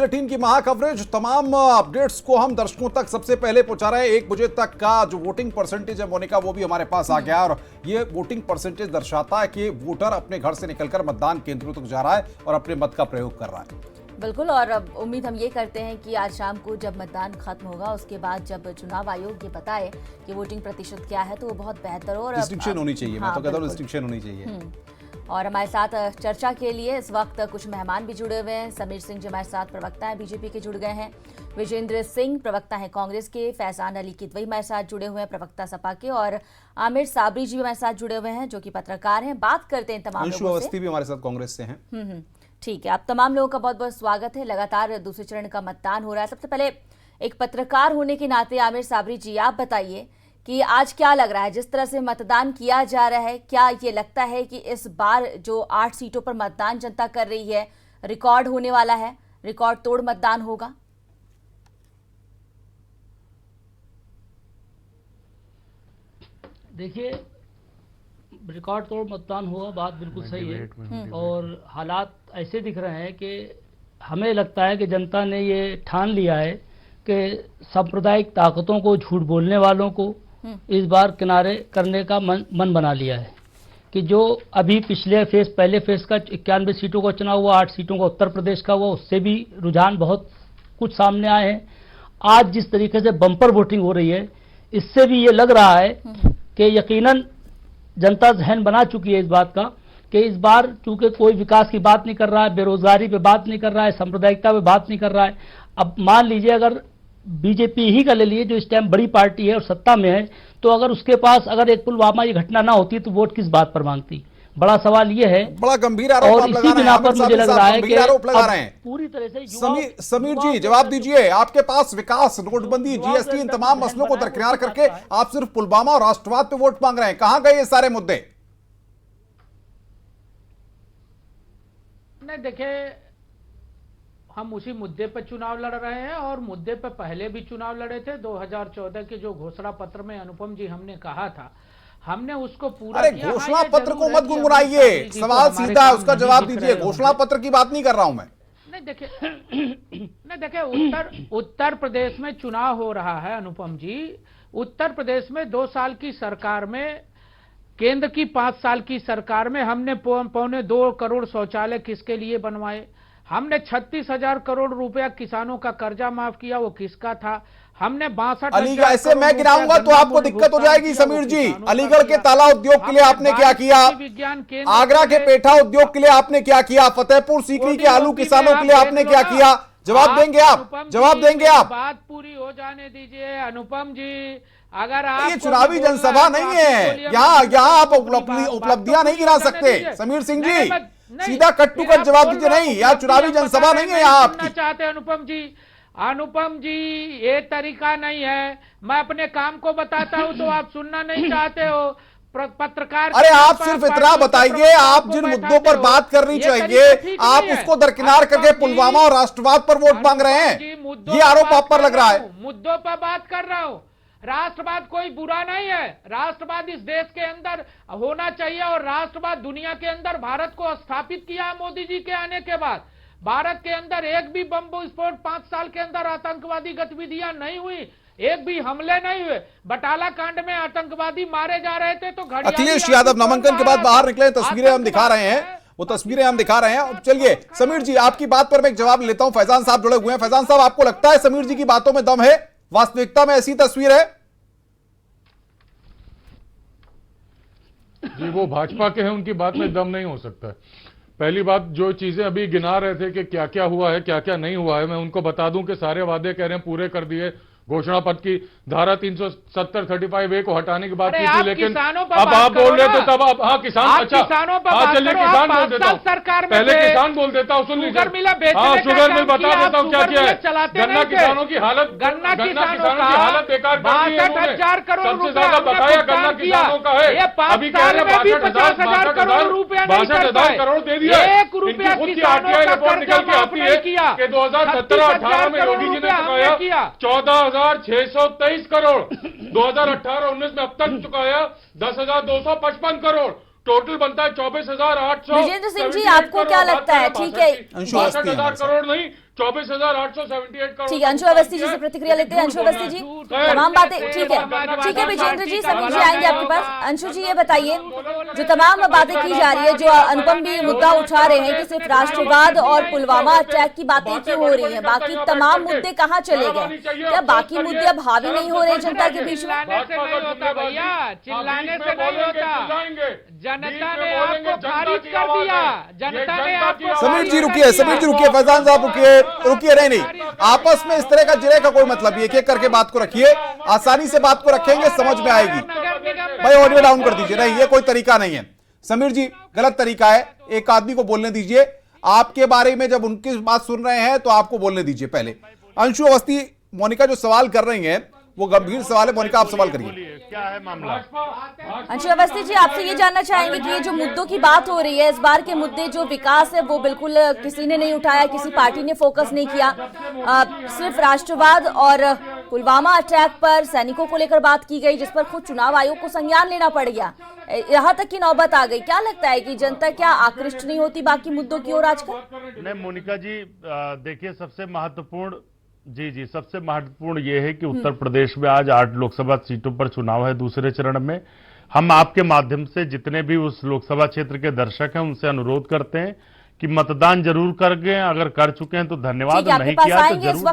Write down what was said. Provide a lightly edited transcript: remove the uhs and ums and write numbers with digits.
News 18 की महा coverage, तमाम अपडेट्स को हम दर्शकों तक सबसे पहले पहुंचा रहे हैं। 1 बजे तक का जो वोटिंग परसेंटेज है मोनिका, वो भी हमारे पास आ गया और ये वोटिंग परसेंटेज दर्शाता है कि वोटर अपने घर से निकलकर मतदान केंद्रों तक जा रहा है और अपने मत का प्रयोग कर रहा है। बिल्कुल, और अब उम्मीद हम ये करते हैं कि आज शाम को जब मतदान खत्म होगा, उसके बाद जब चुनाव आयोग ये बताए कि वोटिंग प्रतिशत क्या है, तो वो बहुत बेहतर हो और डिस्टिंक्शन होनी चाहिए। मैं तो कहता हूँ डिस्टिंक्शन होनी चाहिए। और हमारे साथ चर्चा के लिए इस वक्त कुछ मेहमान भी जुड़े हुए हैं। समीर सिंह जी हमारे साथ प्रवक्ता हैं, बीजेपी के जुड़ गए हैं। विजेंद्र सिंह प्रवक्ता हैं कांग्रेस के। फैजान अली किदवई हमारे साथ जुड़े हुए हैं, प्रवक्ता सपा के। और आमिर साबरी जी भी हमारे साथ जुड़े हुए हैं, जो कि पत्रकार हैं। बात करते हैं तमाम लोगों से। अवस्थी भी हमारे साथ कांग्रेस से हैं। ठीक है, आप तमाम लोगों का बहुत बहुत स्वागत है। लगातार दूसरे चरण का मतदान हो रहा है। सबसे पहले एक पत्रकार होने के नाते आमिर साबरी जी, आप बताइए कि आज क्या लग रहा है, जिस तरह से मतदान किया जा रहा है, क्या ये लगता है कि इस बार जो 8 सीटों पर मतदान जनता कर रही है, रिकॉर्ड होने वाला है, रिकॉर्ड तोड़ मतदान होगा? देखिए, रिकॉर्ड तोड़ मतदान होगा, बात बिल्कुल सही है। और हालात ऐसे दिख रहे हैं कि हमें लगता है कि जनता ने ये ठान लिया है कि सांप्रदायिक ताकतों को, झूठ बोलने वालों को इस बार किनारे करने का मन बना लिया है। कि जो अभी पहले फेज का 91 सीटों का चुनाव हुआ, 8 सीटों का उत्तर प्रदेश का हुआ, उससे भी रुझान बहुत कुछ सामने आए हैं। आज जिस तरीके से बम्पर वोटिंग हो रही है, इससे भी ये लग रहा है कि यकीनन जनता जहन बना चुकी है इस बात का कि इस बार चूंकि कोई विकास की बात नहीं कर रहा है, बेरोजगारी पे बात नहीं कर रहा है, सांप्रदायिकता पे बात नहीं कर रहा है। अब मान लीजिए अगर बीजेपी ही का ले लिए, जो इस टाइम बड़ी पार्टी है और सत्ता में है, तो अगर उसके पास अगर एक पुलवामा ये घटना ना होती तो वोट किस बात पर मांगती? बड़ा सवाल ये है। बड़ा गंभीर आरोप और इसी बिना पर मुझे लग रहा है कि पूरी तरह से समीर जी जवाब दीजिए। आपके पास विकास, नोटबंदी, जीएसटी, इन तमाम मसलों को दरकिनार करके आप सिर्फ पुलवामा और राष्ट्रवाद पे वोट मांग रहे हैं। कहां गए ये सारे मुद्दे? नहीं, देखे, हम उसी मुद्दे पर चुनाव लड़ रहे हैं और मुद्दे पर पहले भी चुनाव लड़े थे। 2014 के जो घोषणा पत्र में अनुपम जी हमने कहा था, हमने उसको पूरा किया। अरे घोषणा पत्र को मत गुनगुनाइए, सवाल सीधा है, उसका जवाब दीजिए। घोषणा पत्र की बात नहीं कर रहा हूं मैं। नहीं देखिए, उत्तर प्रदेश में चुनाव हो रहा है अनुपम जी। उत्तर प्रदेश में 2 साल की सरकार में, केंद्र की 5 साल की सरकार में हमने 2.25 करोड़ शौचालय किसके लिए बनवाए? हमने 36,000 करोड़ रुपया किसानों का कर्जा माफ किया, वो किसका था? हमने 62 अलीगढ़, ऐसे मैं गिनाऊंगा तो आपको दिक्कत हो जाएगी समीर जी। अलीगढ़ के ताला उद्योग के लिए आपने क्या किया? आगरा के पेठा उद्योग के लिए आपने क्या किया? फतेहपुर सीकरी के आलू किसानों के लिए आपने क्या किया? जवाब देंगे आप? जवाब देंगे आप? बात पूरी हो जाने दीजिए अनुपम जी। अगर आप, ये चुनावी जनसभा नहीं है, यहाँ आप उपलब्धियां नहीं गिना सकते। समीर सिंह जी, सीधा कट टू कट जवाब दीजिए। नहीं, यहाँ चुनावी जनसभा नहीं है। यहाँ आप चाहते अनुपम जी, अनुपम जी ये तरीका नहीं है। मैं अपने काम को बताता हूँ तो आप सुनना नहीं चाहते हो। पत्रकार, अरे आप सिर्फ इतना बताइए, आप जिन मुद्दों पर बात करनी चाहिए आप उसको दरकिनार करके पुलवामा और राष्ट्रवाद पर वोट मांग रहे हैं। ये आरोप आप पर लग रहा है। मुद्दों पर बात कर रहा हूँ। राष्ट्रवाद कोई बुरा नहीं है। राष्ट्रवाद इस देश के अंदर होना चाहिए और राष्ट्रवाद दुनिया के अंदर भारत को स्थापित किया मोदी जी के आने के बाद। भारत के अंदर एक भी बम विस्फोट 5 साल के अंदर आतंकवादी गतिविधियां नहीं हुई, एक भी हमले नहीं हुए। बटाला कांड में आतंकवादी मारे जा रहे थे तो अखिलेश यादव नामांकन के बाद बाहर निकले, तस्वीरें हम दिखा रहे हैं, वो तस्वीरें हम दिखा रहे हैं। चलिए समीर जी, आपकी बात पर मैं एक जवाब लेता हूं। फैजान साहब जुड़े हुए हैं। फैजान साहब, आपको लगता है समीर जी की बातों में दम है? वास्तविकता में ऐसी तस्वीर है? जी, वो भाजपा के हैं, उनकी बात में दम नहीं हो सकता है। पहली बात, जो चीजें अभी गिना रहे थे कि क्या क्या हुआ है, क्या क्या नहीं हुआ है, मैं उनको बता दूं कि सारे वादे कह रहे हैं पूरे कर दिए। घोषणा पत्र की धारा 370 35A को हटाने की बात की थी, लेकिन अब आप बोल रहे थे तब आप, हाँ किसान, अच्छा हाँ चलिए किसान बोल देता हूँ, पहले किसान बोल देता हूँ, सुन लीजिए। हाँ, शुगर मिल बता देता हूँ क्या किया है। गन्ना किसानों की हालत, गन्ना किसानों की हालत बेकार कर दी है उन्होंने। सबसे ज्यादा बकाया गन्ना किसानों का है। अभी कह रहे 62,000 करोड़ दे दिया। इनकी खुद की RTI रिपोर्ट निकल के आती है कि 2017-18 में योगी जी ने चुकाया 14,623 करोड़, 2018-19 में अब तक चुकाया 10,255 करोड़, टोटल बनता है 24,800। विजेंद्र सिंह जी, आपको क्या लगता है? ठीक है, 62,000 करोड़ नहीं, 24,878 करोड़। ठीक है, अंशु अवस्थी जी से प्रतिक्रिया लेते हैं। अंशु अवस्थी जी, तमाम बातें ठीक है विजेंद्र जी, समीर जी आएंगे आपके पास। अंशु जी ये बताइए, जो तमाम बातें की जा रही है, जो अनुपम भी मुद्दा उठा रहे हैं कि सिर्फ राष्ट्रवाद और पुलवामा अटैक की बातें क्यों हो रही हैं, बाकी तमाम मुद्दे कहाँ चले गए? क्या बाकी मुद्दे अब हावी नहीं हो रहे जनता के बीच में? चिल्लाने से नहीं होता भैया, चिल्लाने से नहीं होता। जनता ने आपको खारिज कर दिया, जनता ने आपको। समीर जी रुकिए, फैजान साहब रुकिए, नहीं आपस में इस तरह का जिले का कोई मतलब नहीं, एक एक करके बात को रखिए, आसानी से बात को रखेंगे, समझ में आएगी। भाई ऑडियो डाउन कर दीजिए, नहीं ये कोई तरीका नहीं है समीर जी, गलत तरीका है। एक आदमी को बोलने दीजिए, आपके बारे में जब उनकी बात सुन रहे हैं तो आपको बोलने दीजिए पहले। अंशु अवस्थी, मोनिका जो सवाल कर रही हैं वो गंभीर सवाल है। मोनिका आप सवाल करिए, क्या है मामला? अंशु अवस्थी जी, आपसे ये जानना चाहेंगे कि ये जो मुद्दों की बात हो रही है, इस बार के मुद्दे जो विकास है वो बिल्कुल किसी ने नहीं उठाया, किसी पार्टी ने फोकस नहीं किया, सिर्फ राष्ट्रवाद और पुलवामा अटैक पर सैनिकों को लेकर बात की गई, जिस पर खुद चुनाव आयोग को संज्ञान लेना पड़ गया, यहाँ तक की नौबत आ गई। क्या लगता है कि जनता क्या आकृष्ट नहीं होती बाकी मुद्दों की ओर आजकल? नहीं मोनिका जी, देखिए सबसे महत्वपूर्ण सबसे महत्वपूर्ण ये है कि उत्तर प्रदेश में आज 8 लोकसभा सीटों पर चुनाव है दूसरे चरण में। हम आपके माध्यम से जितने भी उस लोकसभा क्षेत्र के दर्शक हैं उनसे अनुरोध करते हैं कि मतदान जरूर कर गए, अगर कर चुके हैं तो धन्यवाद, नहीं किया तो जरूर।